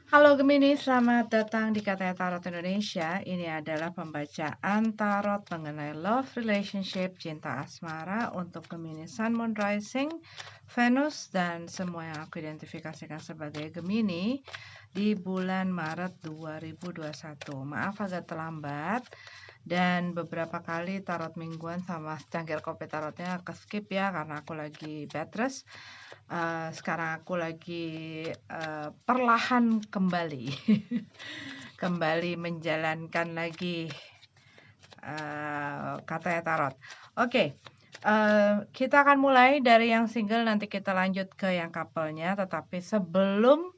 Halo Gemini, selamat datang di Katanya Tarot Indonesia. Ini adalah pembacaan tarot mengenai love, relationship, cinta asmara untuk Gemini Sun, Moon, Rising, Venus, dan semua yang aku identifikasikan sebagai Gemini di bulan Maret 2021. Maaf agak terlambat dan beberapa kali tarot mingguan sama cangkir kopi tarotnya ke skip ya karena aku lagi bed rest. Sekarang aku lagi perlahan kembali kembali menjalankan lagi katanya tarot. Oke, kita akan mulai dari yang single, nanti kita lanjut ke yang couple-nya. Tetapi sebelum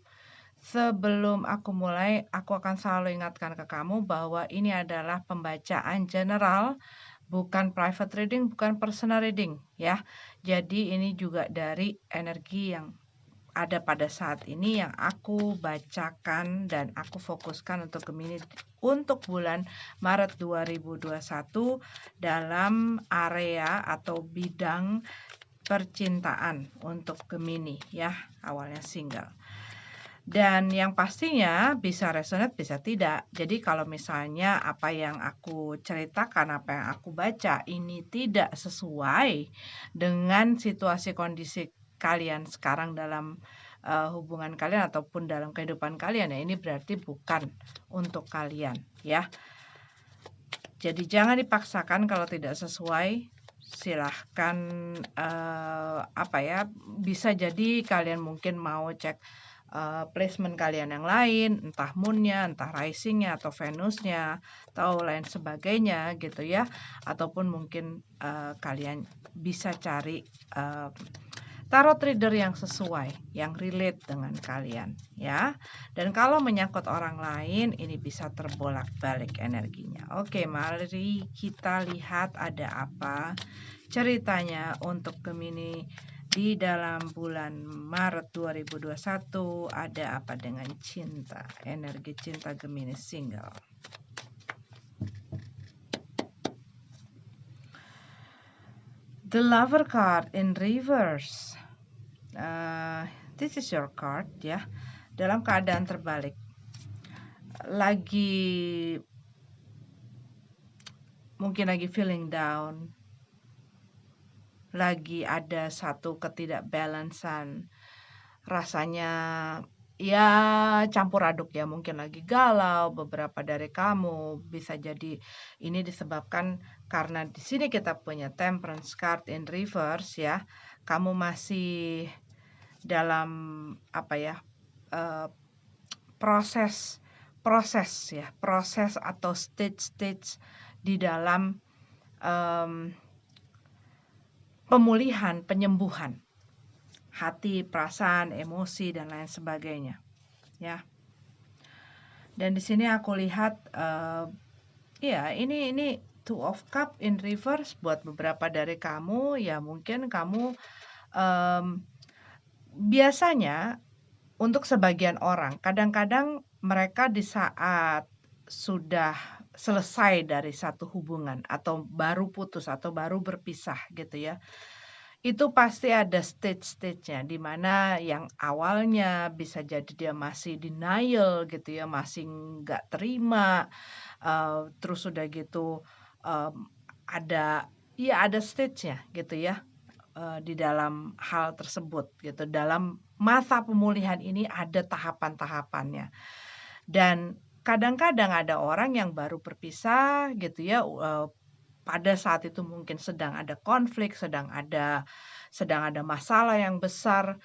aku mulai, aku akan selalu ingatkan ke kamu bahwa ini adalah pembacaan general, bukan private reading, bukan personal reading ya. Jadi ini juga dari energi yang ada pada saat ini yang aku bacakan dan aku fokuskan untuk Gemini untuk bulan Maret 2021 dalam area atau bidang percintaan untuk Gemini ya, awalnya single. Dan yang pastinya bisa resonate, bisa tidak. Jadi kalau misalnya apa yang aku ceritakan, apa yang aku baca ini tidak sesuai dengan situasi kondisi kalian sekarang dalam hubungan kalian ataupun dalam kehidupan kalian, ya ini berarti bukan untuk kalian ya. Jadi jangan dipaksakan kalau tidak sesuai. Silahkan bisa jadi kalian mungkin mau cek placement kalian yang lain, entah moonnya, entah risingnya, atau venusnya, atau lain sebagainya gitu ya. Ataupun mungkin kalian bisa cari tarot reader yang sesuai, yang relate dengan kalian ya. Dan kalau menyangkut orang lain, ini bisa terbolak-balik energinya. Oke, mari kita lihat ada apa ceritanya untuk Gemini di dalam bulan Maret 2021. Ada apa dengan cinta, energi cinta Gemini single. The Lover card in reverse. This is your card ya, dalam keadaan terbalik. Mungkin lagi feeling down, lagi ada satu ketidakbalansan, rasanya ya campur aduk ya, mungkin lagi galau. Beberapa dari kamu bisa jadi ini disebabkan karena di sini kita punya Temperance card in reverse ya. Kamu masih dalam proses atau stage di dalam pemulihan, penyembuhan hati, perasaan, emosi, dan lain sebagainya ya. Dan di sini aku lihat ini Two of Cup in reverse buat beberapa dari kamu ya. Mungkin kamu biasanya untuk sebagian orang, kadang-kadang mereka di saat sudah selesai dari satu hubungan atau baru putus atau baru berpisah gitu ya, itu pasti ada stage-stage-nya, di mana yang awalnya bisa jadi dia masih denial gitu ya, masih nggak terima, terus udah gitu ada stage-nya gitu ya, di dalam hal tersebut gitu. Dalam masa pemulihan ini ada tahapan-tahapannya. Dan kadang-kadang ada orang yang baru berpisah gitu ya, pada saat itu mungkin sedang ada konflik, sedang ada masalah yang besar,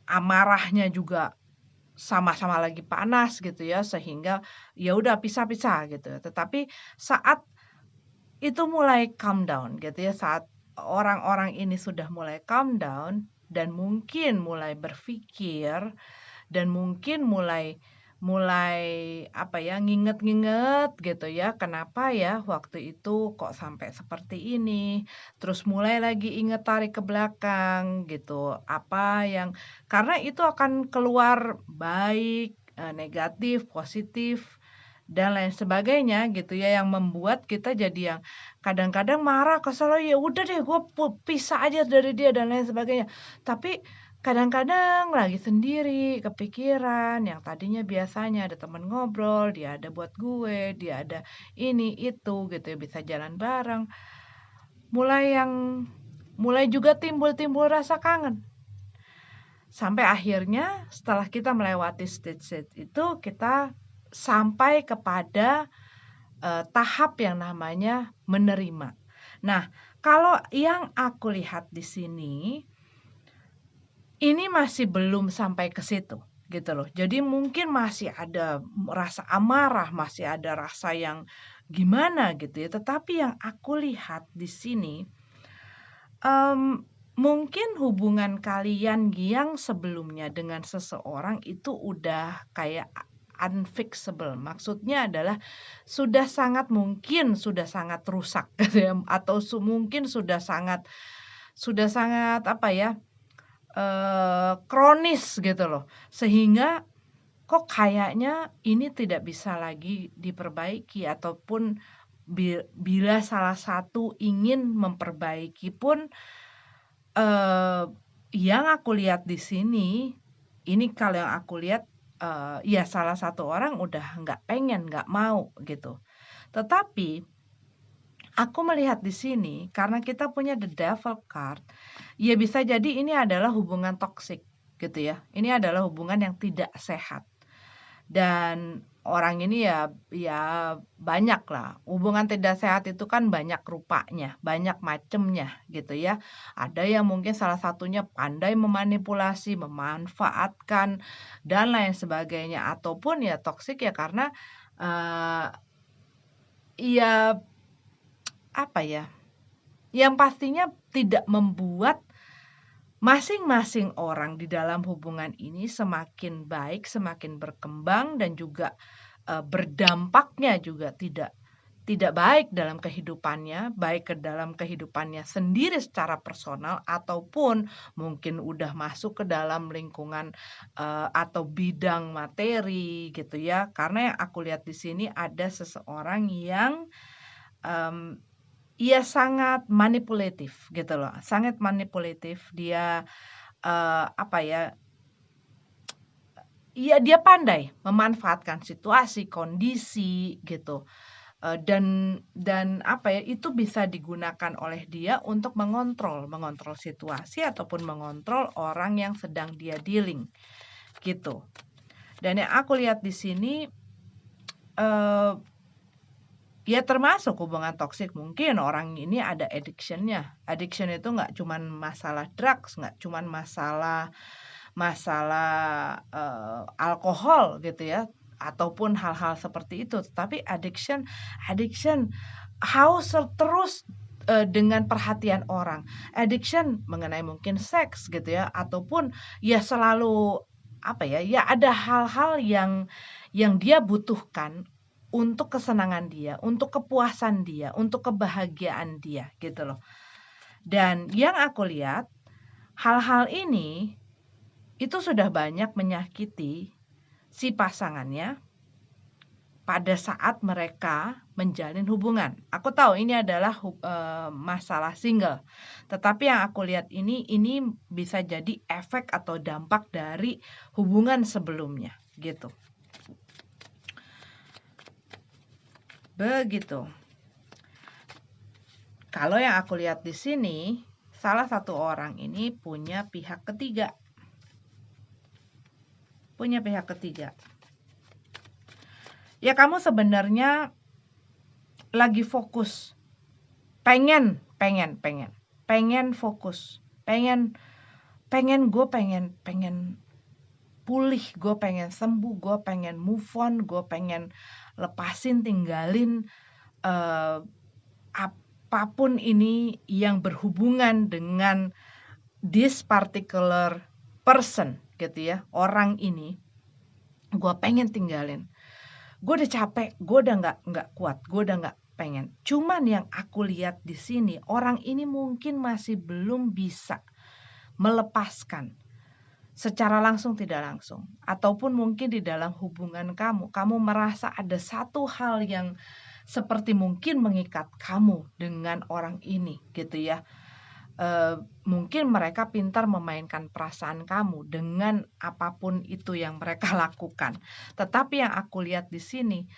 amarahnya juga sama-sama lagi panas gitu ya, sehingga ya udah pisah-pisah gitu. Tetapi saat itu mulai calm down gitu ya, saat orang-orang ini sudah mulai calm down dan mungkin mulai berpikir dan mungkin mulai nginget-nginget gitu ya, kenapa ya waktu itu kok sampai seperti ini, terus mulai lagi inget tarik ke belakang gitu, karena itu akan keluar baik, negatif, positif, dan lain sebagainya gitu ya, yang membuat kita jadi yang kadang-kadang marah, kesel, ya udah deh gue pisah aja dari dia dan lain sebagainya. Tapi kadang-kadang lagi sendiri, kepikiran, yang tadinya biasanya ada temen ngobrol, dia ada buat gue, dia ada ini, itu, gitu ya, bisa jalan bareng. Mulai juga timbul rasa kangen. Sampai akhirnya setelah kita melewati stage-stage itu, kita sampai kepada tahap yang namanya menerima. Nah, kalau yang aku lihat di sini, ini masih belum sampai ke situ, gitu loh. Jadi mungkin masih ada rasa amarah, masih ada rasa yang gimana gitu ya. Tetapi yang aku lihat di sini, mungkin hubungan kalian yang sebelumnya dengan seseorang itu udah kayak unfixable. Maksudnya adalah sudah sangat mungkin sudah sangat rusak gitu ya, atau mungkin sudah sangat apa ya, kronis gitu loh. Sehingga kok kayaknya ini tidak bisa lagi diperbaiki, ataupun bila salah satu ingin memperbaiki pun, yang aku lihat di sini, ini kalau yang aku lihat, ya salah satu orang udah nggak pengen, nggak mau gitu. Tetapi aku melihat di sini karena kita punya the devil card, ya bisa jadi ini adalah hubungan toksik gitu ya. Ini adalah hubungan yang tidak sehat. Dan orang ini ya banyaklah, hubungan tidak sehat itu kan banyak rupanya, banyak macemnya gitu ya. Ada yang mungkin salah satunya pandai memanipulasi, memanfaatkan, dan lain sebagainya. Ataupun ya toksik ya karena, eee, ya apa ya, yang pastinya tidak membuat masing-masing orang di dalam hubungan ini semakin baik, semakin berkembang, dan juga berdampaknya juga tidak baik dalam kehidupannya, baik ke dalam kehidupannya sendiri secara personal, ataupun mungkin udah masuk ke dalam lingkungan atau bidang materi gitu ya. Karena yang aku lihat di sini ada seseorang yang mmm, ia sangat manipulatif gitu loh, sangat manipulatif. Dia, apa ya, iya dia pandai memanfaatkan situasi, kondisi gitu. Dan apa ya, itu bisa digunakan oleh dia untuk mengontrol situasi ataupun mengontrol orang yang sedang dia dealing, gitu. Dan yang aku lihat di sini, eee, ya termasuk hubungan toksik, mungkin orang ini ada addiction-nya. Addiction itu nggak cuman masalah drugs, nggak cuman masalah masalah, alkohol gitu ya, ataupun hal-hal seperti itu. Tapi addiction addiction haus terus, dengan perhatian orang. Addiction mengenai mungkin seks gitu ya, ataupun ya selalu apa ya, ya ada hal-hal yang dia butuhkan untuk kesenangan dia, untuk kepuasan dia, untuk kebahagiaan dia gitu loh. Dan yang aku lihat, hal-hal ini itu sudah banyak menyakiti si pasangannya pada saat mereka menjalin hubungan. Aku tahu ini adalah masalah single, tetapi yang aku lihat ini bisa jadi efek atau dampak dari hubungan sebelumnya, gitu. Begitu. Kalau yang aku lihat di sini, salah satu orang ini punya pihak ketiga. Punya pihak ketiga. Ya kamu sebenarnya lagi fokus. Pengen fokus. Gue pengen pulih, gue pengen sembuh, gue pengen move on, gue pengen lepasin, tinggalin apapun ini yang berhubungan dengan this particular person gitu ya, orang ini. Gue pengen tinggalin. Gue udah capek, gue udah nggak kuat, gue udah nggak pengen. Cuman yang aku lihat di sini, orang ini mungkin masih belum bisa melepaskan secara langsung tidak langsung, ataupun mungkin di dalam hubungan kamu merasa ada satu hal yang seperti mungkin mengikat kamu dengan orang ini gitu ya. mungkin mereka pintar memainkan perasaan kamu dengan apapun itu yang mereka lakukan. Tetapi yang aku lihat di sini,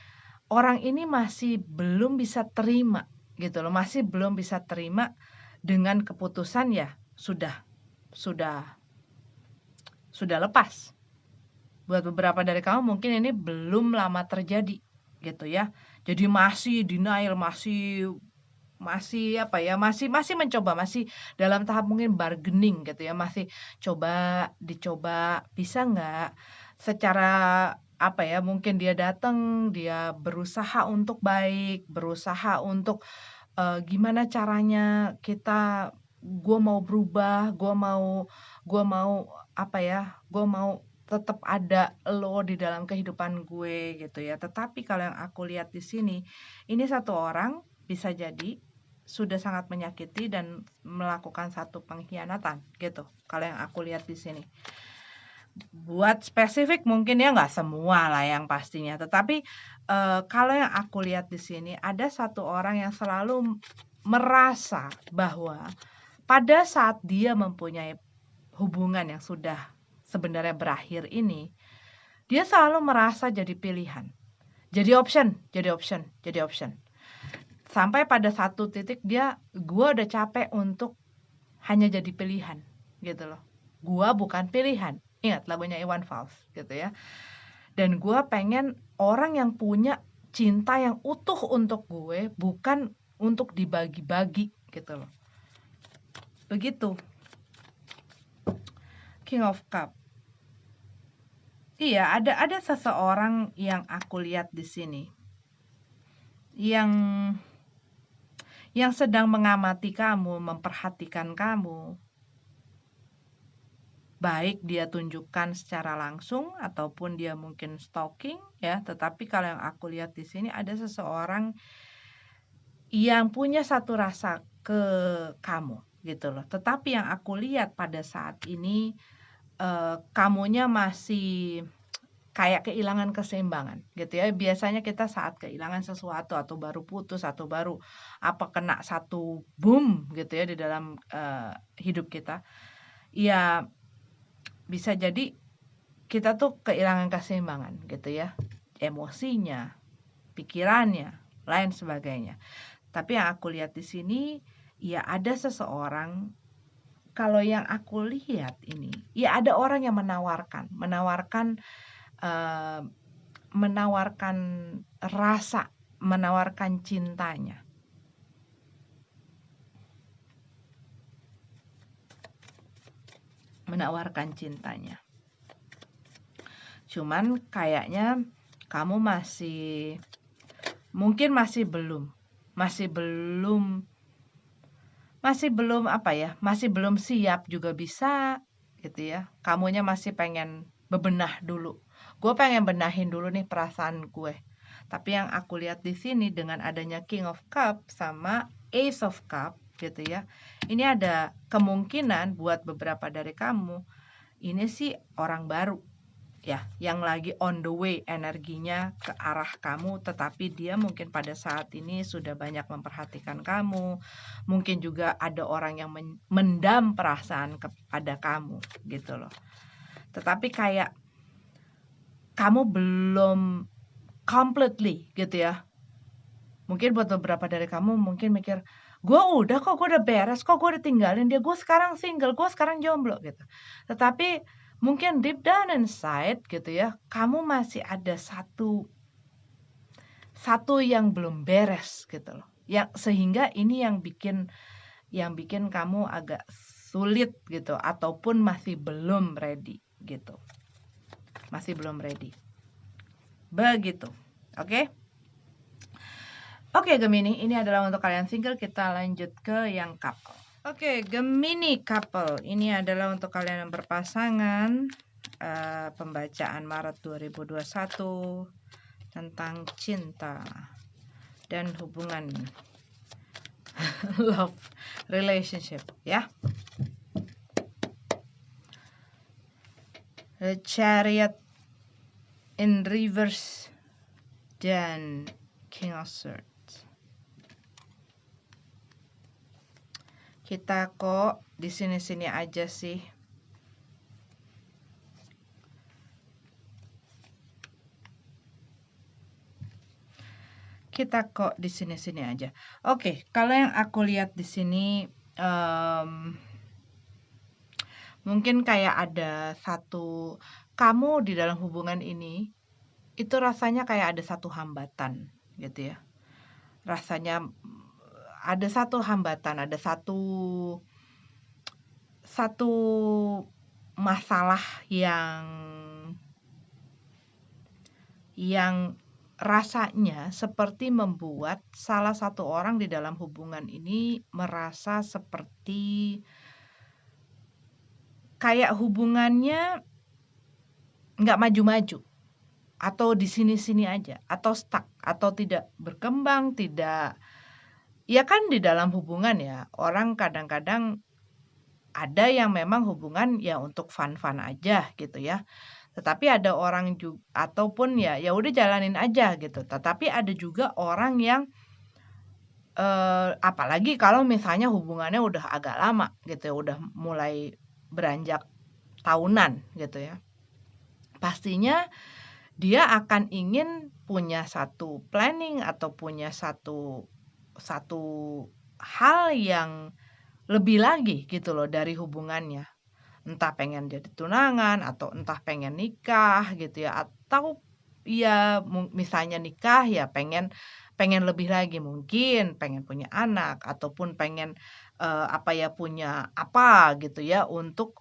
orang ini masih belum bisa terima gitu loh, masih belum bisa terima dengan keputusan ya sudah sudah lepas. Buat beberapa dari kamu mungkin ini belum lama terjadi gitu ya. Jadi masih denial, masih apa ya, masih mencoba, masih dalam tahap mungkin bargaining gitu ya, masih dicoba, bisa nggak secara apa ya, mungkin dia datang, dia berusaha untuk baik, berusaha untuk, gimana caranya gue mau berubah, gue mau apa ya, gue mau tetap ada lo di dalam kehidupan gue gitu ya. Tetapi kalau yang aku lihat di sini, ini satu orang bisa jadi sudah sangat menyakiti dan melakukan satu pengkhianatan gitu. Kalau yang aku lihat di sini. Buat spesifik mungkin ya nggak semua lah yang pastinya. Tetapi kalau yang aku lihat di sini ada satu orang yang selalu merasa bahwa pada saat dia mempunyai hubungan yang sudah sebenarnya berakhir ini, dia selalu merasa jadi pilihan. Jadi option, jadi option, jadi option. Sampai pada satu titik gue udah capek untuk hanya jadi pilihan gitu loh. Gue bukan pilihan. Ingat lagunya Iwan Fals gitu ya. Dan gue pengen orang yang punya cinta yang utuh untuk gue, bukan untuk dibagi-bagi gitu loh. Begitu. King of Cup. Iya, ada seseorang yang aku lihat di sini. Yang sedang mengamati kamu, memperhatikan kamu. Baik dia tunjukkan secara langsung ataupun dia mungkin stalking ya, tetapi kalau yang aku lihat di sini ada seseorang yang punya satu rasa ke kamu gitu loh. Tetapi yang aku lihat pada saat ini kamunya masih kayak kehilangan keseimbangan gitu ya. Biasanya kita saat kehilangan sesuatu atau baru putus atau baru kena satu boom gitu ya di dalam hidup kita. Ya bisa jadi kita tuh kehilangan keseimbangan gitu ya. Emosinya, pikirannya, lain sebagainya. Tapi yang aku lihat di sini ya ada seseorang, kalau yang aku lihat ini ya ada orang yang menawarkan rasa, menawarkan cintanya. Menawarkan cintanya. Cuman kayaknya kamu mungkin masih belum masih belum siap juga bisa gitu ya. Kamunya masih pengen bebenah dulu. Gue pengen benahin dulu nih perasaan gue. Tapi yang aku lihat di sini dengan adanya King of Cup sama Ace of Cup gitu ya. Ini ada kemungkinan buat beberapa dari kamu ini sih orang baru ya, yang lagi on the way energinya ke arah kamu, tetapi dia mungkin pada saat ini sudah banyak memperhatikan kamu. Mungkin juga ada orang yang mendam perasaan kepada kamu gitu loh. Tetapi kayak kamu belum completely gitu ya. Mungkin buat beberapa dari kamu mungkin mikir, gue udah beres kok, gue udah tinggalin dia, gue sekarang single, gue sekarang jomblo gitu. Tetapi mungkin deep down inside gitu ya, kamu masih ada satu yang belum beres gitu loh. Sehingga ini yang bikin kamu agak sulit gitu, ataupun masih belum ready gitu. Masih belum ready. Begitu. Oke? Oke, Gemini, ini adalah untuk kalian single. Kita lanjut ke yang couple. Oke, Gemini couple. Ini adalah untuk kalian yang berpasangan. Pembacaan Maret 2021 tentang cinta dan hubungan love relationship ya. The Chariot in reverse dan King of Swords. Kita kok di sini-sini aja sih. Kita kok di sini-sini aja. Oke, kalau yang aku lihat di sini mungkin kayak ada satu kamu di dalam hubungan ini itu rasanya kayak ada satu hambatan gitu ya. Rasanya ada satu hambatan, ada satu masalah yang rasanya seperti membuat salah satu orang di dalam hubungan ini merasa seperti kayak hubungannya nggak maju-maju atau di sini-sini aja atau stuck atau tidak berkembang, tidak ya kan di dalam hubungan ya orang kadang-kadang ada yang memang hubungan ya untuk fun-fun aja gitu ya. Tetapi ada orang juga ataupun ya udah jalanin aja gitu. Tetapi ada juga orang yang apalagi kalau misalnya hubungannya udah agak lama gitu ya, udah mulai beranjak tahunan gitu ya. Pastinya dia akan ingin punya satu planning atau punya satu hal yang lebih lagi gitu loh dari hubungannya. Entah pengen jadi tunangan atau entah pengen nikah gitu ya atau ya misalnya nikah ya pengen lebih lagi mungkin pengen punya anak ataupun pengen apa ya punya apa gitu ya untuk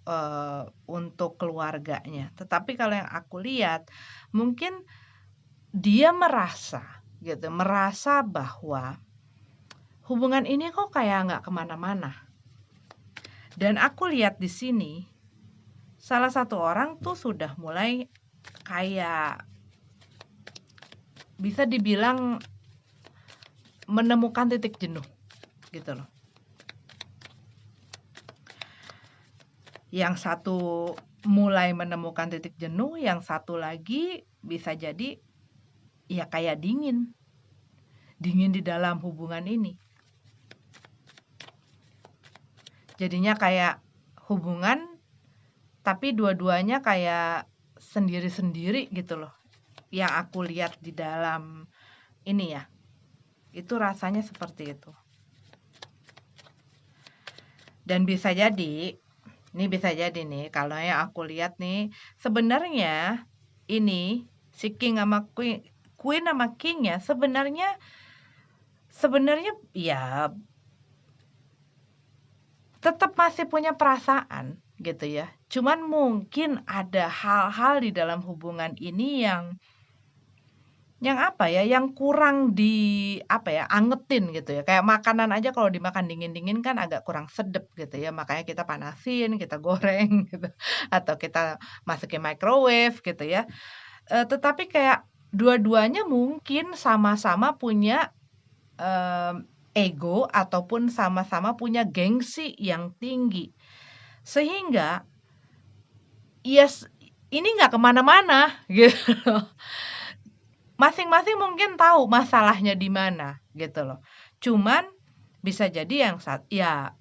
keluarganya. Tetapi kalau yang aku lihat mungkin dia merasa bahwa hubungan ini kok kayak nggak kemana-mana. Dan aku lihat di sini salah satu orang tuh sudah mulai kayak bisa dibilang menemukan titik jenuh gitu loh. Yang satu mulai menemukan titik jenuh, yang satu lagi bisa jadi ya kayak dingin di dalam hubungan ini. Jadinya kayak hubungan tapi dua-duanya kayak sendiri-sendiri gitu loh. Yang aku lihat di dalam ini ya. Itu rasanya seperti itu. Dan bisa jadi nih kalau yang aku lihat nih sebenarnya ini si King sama Queen sama King ya sebenarnya ya tetap masih punya perasaan gitu ya. Cuman mungkin ada hal-hal di dalam hubungan ini yang apa ya, yang kurang apa ya, angetin gitu ya. Kayak makanan aja kalau dimakan dingin-dingin kan agak kurang sedep gitu ya. Makanya kita panasin, kita goreng gitu atau kita masukin microwave gitu ya. Tetapi kayak dua-duanya mungkin sama-sama punya ego ataupun sama-sama punya gengsi yang tinggi. Sehingga ya ini nggak kemana-mana gitu. Masing-masing mungkin tahu masalahnya di mana gitu loh. Cuman bisa jadi yang ya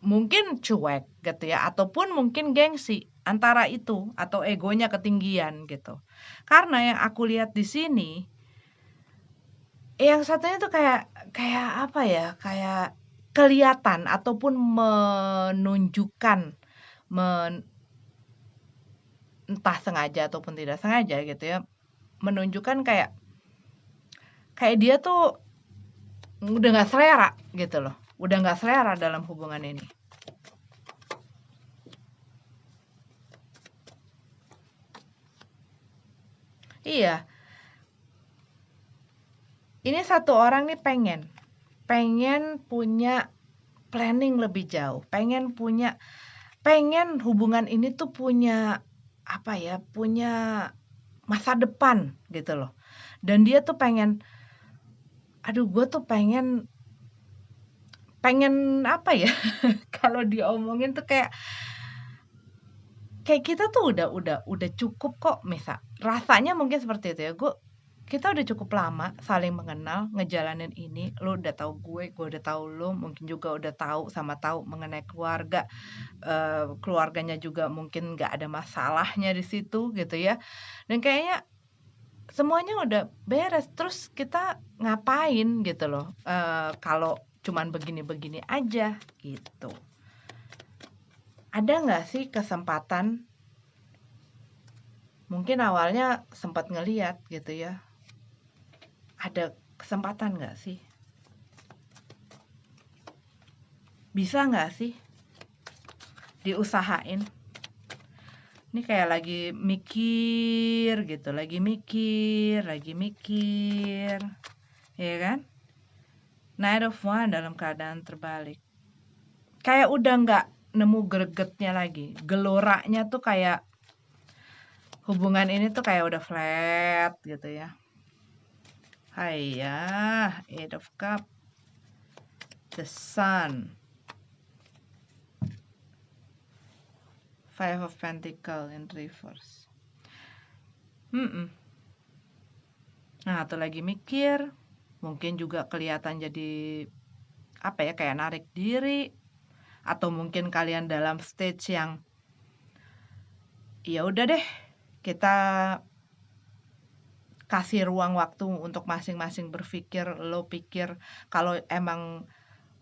mungkin cuek gitu ya ataupun mungkin gengsi antara itu atau egonya ketinggian gitu. Karena yang aku lihat di sini yang satunya tuh kayak kayak apa ya? Kayak kelihatan ataupun menunjukkan entah sengaja ataupun tidak sengaja gitu ya. Menunjukkan kayak dia tuh udah nggak selera gitu loh. Udah nggak selera dalam hubungan ini. Iya, ini satu orang nih pengen punya planning lebih jauh, pengen hubungan ini tuh punya apa ya, punya masa depan gitu loh. Dan dia tuh aduh gue tuh pengen apa ya, kalau diomongin tuh kayak kita tuh udah cukup kok, rasanya mungkin seperti itu ya. kita udah cukup lama saling mengenal, ngejalanin ini, lu udah tahu gue udah tahu lu, mungkin juga udah tahu tahu mengenai keluarga, keluarganya juga mungkin nggak ada masalahnya di situ gitu ya. Dan kayaknya semuanya udah beres, terus kita ngapain gitu loh, kalau cuman begini-begini aja gitu. Ada nggak sih kesempatan, mungkin awalnya sempat ngeliat gitu ya, ada kesempatan nggak sih? Bisa nggak sih diusahain? Ini kayak lagi mikir gitu, lagi mikir, ya kan? Knight of Wands dalam keadaan terbalik. Kayak udah nggak nemu gregetnya lagi. Geloranya tuh kayak hubungan ini tuh kayak udah flat gitu ya. Hayah, Eight of Cup, the Sun, Five of Pentacles in reverse. Nah, tuh lagi mikir, mungkin juga kelihatan jadi apa ya, kayak narik diri, atau mungkin kalian dalam stage yang ya udah deh, kita kasih ruang waktu untuk masing-masing berpikir. Lo pikir kalau emang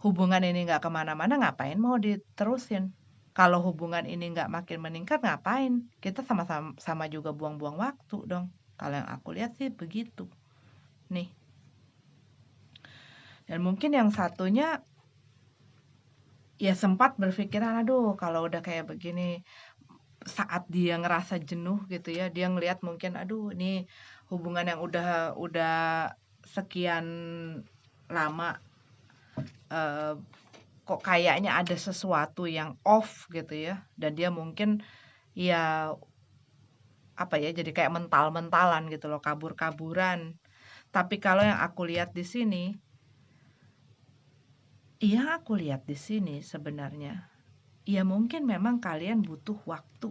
hubungan ini nggak kemana-mana, ngapain mau diterusin? Kalau hubungan ini nggak makin meningkat, ngapain? Kita sama juga buang-buang waktu dong. Kalau yang aku lihat sih begitu. Nih. Dan mungkin yang satunya ya sempat berpikiran, aduh kalau udah kayak begini, saat dia ngerasa jenuh gitu ya, dia ngelihat mungkin, aduh ini hubungan yang udah sekian lama, kok kayaknya ada sesuatu yang off gitu ya, dan dia mungkin ya apa ya, jadi kayak mental-mentalan gitu loh, kabur-kaburan. Tapi kalau yang aku lihat di sini, sebenarnya, ya mungkin memang kalian butuh waktu.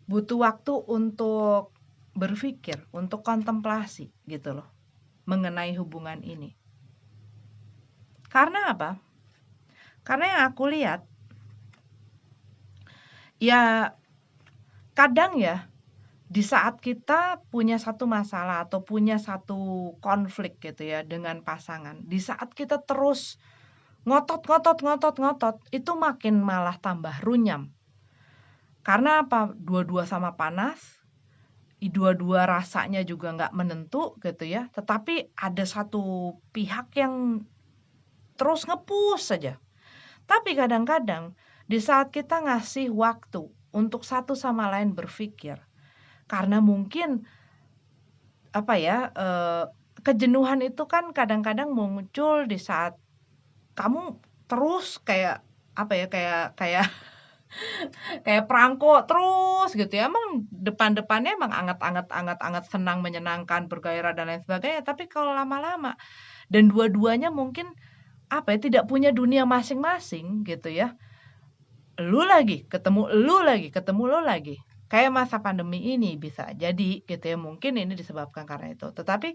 Butuh waktu untuk berpikir, untuk kontemplasi gitu loh, mengenai hubungan ini. Karena apa? Karena yang aku lihat, ya kadang ya, di saat kita punya satu masalah atau punya satu konflik gitu ya dengan pasangan, di saat kita terus ngotot, itu makin malah tambah runyam. Karena apa? Dua-dua sama panas, dua-dua rasanya juga nggak menentu gitu ya, tetapi ada satu pihak yang terus nge-push saja. Tapi kadang-kadang di saat kita ngasih waktu untuk satu sama lain berpikir, karena mungkin apa ya, kejenuhan itu kan kadang-kadang muncul di saat kamu terus kayak apa ya, kayak kayak kayak perangko terus gitu ya. Emang depan-depannya emang anget, senang, menyenangkan, bergairah dan lain sebagainya, tapi kalau lama-lama dan dua-duanya mungkin apa ya, tidak punya dunia masing-masing gitu ya. Lu lagi, ketemu lu lagi, ketemu lu lagi. Kayak masa pandemi ini bisa jadi gitu ya, mungkin ini disebabkan karena itu. Tetapi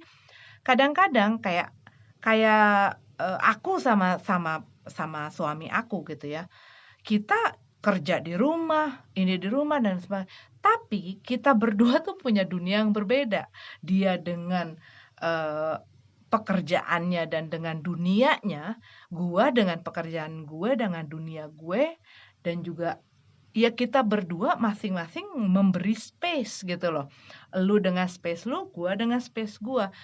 kadang-kadang kayak kayak, aku sama suami aku gitu ya, kita kerja di rumah, ini di rumah dan tapi kita berdua tuh punya dunia yang berbeda. Dia dengan, eee, pekerjaannya dan dengan dunianya, gua dengan pekerjaan gue, dengan dunia gue, dan juga ya kita berdua masing-masing memberi space gitu loh. Lu dengan space lu, gua dengan space gua.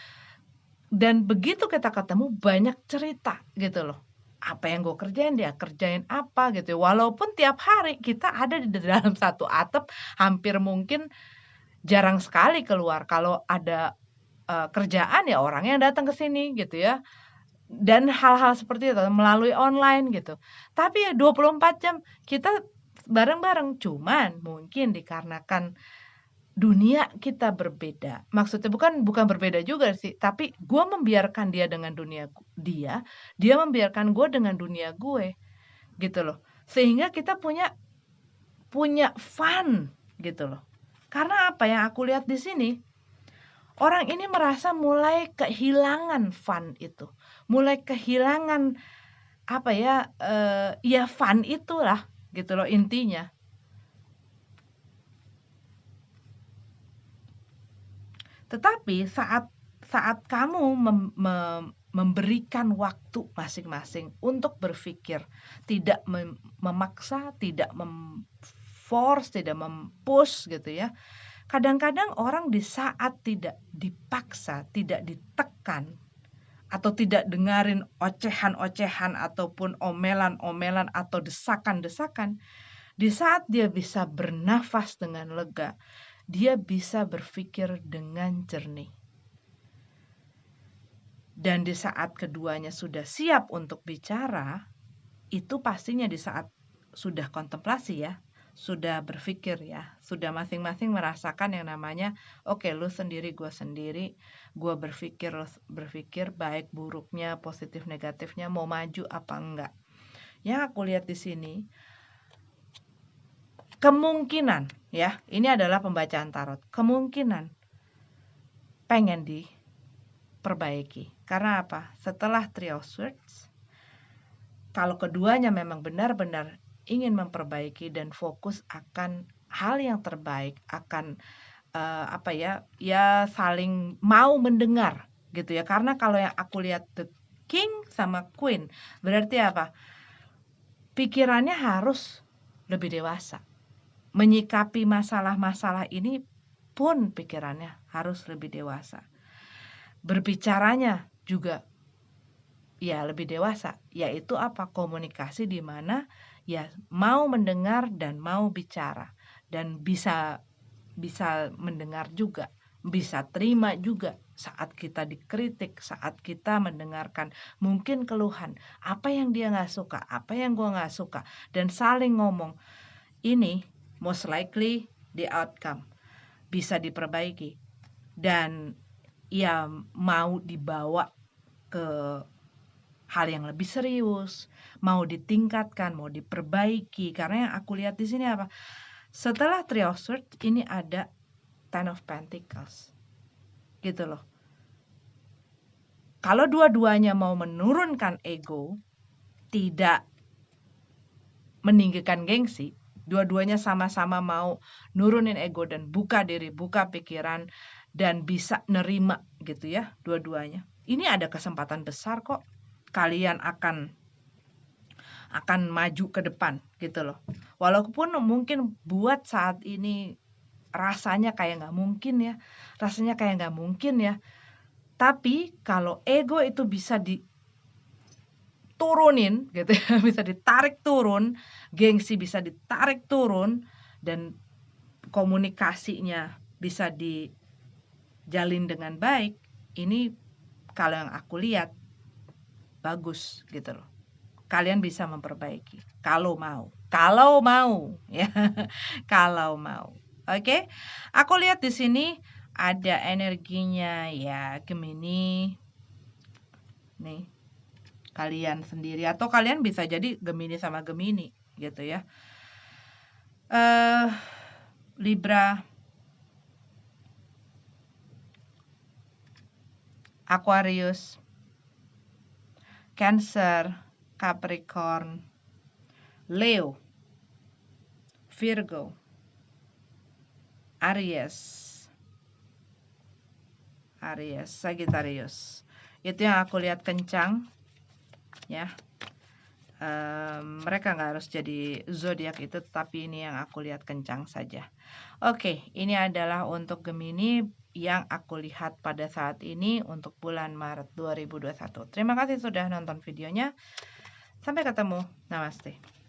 Dan begitu kita ketemu banyak cerita gitu loh. Apa yang gue kerjain, dia kerjain apa gitu ya. Walaupun tiap hari kita ada di dalam satu atap, hampir mungkin jarang sekali keluar. Kalau ada, kerjaan ya orang yang datang ke sini gitu ya. Dan hal-hal seperti itu melalui online gitu. Tapi ya 24 jam kita bareng-bareng, cuman mungkin dikarenakan dunia kita berbeda. Maksudnya bukan berbeda juga sih, tapi gue membiarkan dia dengan dunia dia membiarkan gue dengan dunia gue, gitu loh. Sehingga kita punya punya fun gitu loh. Karena apa yang aku lihat di sini, orang ini merasa mulai kehilangan fun itu, mulai kehilangan apa ya, ya fun itulah gitu loh intinya. Tetapi saat kamu memberikan waktu masing-masing untuk berpikir, tidak memaksa, tidak force, tidak push gitu ya. Kadang-kadang orang di saat tidak dipaksa, tidak ditekan, atau tidak dengarin ocehan-ocehan ataupun omelan-omelan atau desakan-desakan, di saat dia bisa bernafas dengan lega, dia bisa berpikir dengan jernih. Dan di saat keduanya sudah siap untuk bicara, itu pastinya di saat sudah kontemplasi ya, sudah berpikir ya, sudah masing-masing merasakan yang namanya, oke, lu sendiri, gue berpikir baik buruknya, positif negatifnya, mau maju apa enggak. Yang aku lihat di sini, kemungkinan ya, ini adalah pembacaan tarot, kemungkinan pengen diperbaiki. Karena apa? Setelah Three of Swords, kalau keduanya memang benar-benar ingin memperbaiki dan fokus akan hal yang terbaik, akan saling mau mendengar gitu ya. Karena kalau yang aku lihat The King sama Queen, berarti apa? Pikirannya harus lebih dewasa. Menyikapi masalah-masalah ini pun pikirannya harus lebih dewasa. Berbicaranya juga ya lebih dewasa, yaitu apa? Komunikasi di mana ya mau mendengar dan mau bicara, dan bisa mendengar juga, bisa terima juga saat kita dikritik, saat kita mendengarkan mungkin keluhan, apa yang dia nggak suka, apa yang gua nggak suka, dan saling ngomong. Ini most likely the outcome bisa diperbaiki dan ya mau dibawa ke hal yang lebih serius, mau ditingkatkan, mau diperbaiki. Karena yang aku lihat di sini apa? Setelah Three of Swords ini ada Ten of Pentacles. Gitu loh. Kalau dua-duanya mau menurunkan ego, tidak meninggikan gengsi, dua-duanya sama-sama mau nurunin ego dan buka diri, buka pikiran, dan bisa nerima gitu ya, dua-duanya. Ini ada kesempatan besar kok. Kalian akan maju ke depan gitu loh. Walaupun mungkin buat saat ini rasanya kayak nggak mungkin ya, tapi kalau ego itu bisa diturunin gitu ya, bisa ditarik turun, gengsi bisa ditarik turun, dan komunikasinya bisa dijalin dengan baik, ini kalau yang aku lihat bagus gitu loh. Kalian bisa memperbaiki kalau mau ya. Kalau mau. Oke. Aku lihat di sini ada energinya ya Gemini. Nih. Kalian sendiri atau kalian bisa jadi Gemini sama Gemini gitu ya. Libra, Aquarius, Cancer, Capricorn, Leo, Virgo, Aries, Sagittarius. Itu yang aku lihat kencang ya. Mereka nggak harus jadi zodiak itu, tapi ini yang aku lihat kencang saja. Oke, ini adalah untuk Gemini yang aku lihat pada saat ini untuk bulan Maret 2021. Terima kasih sudah nonton videonya. Sampai ketemu. Namaste.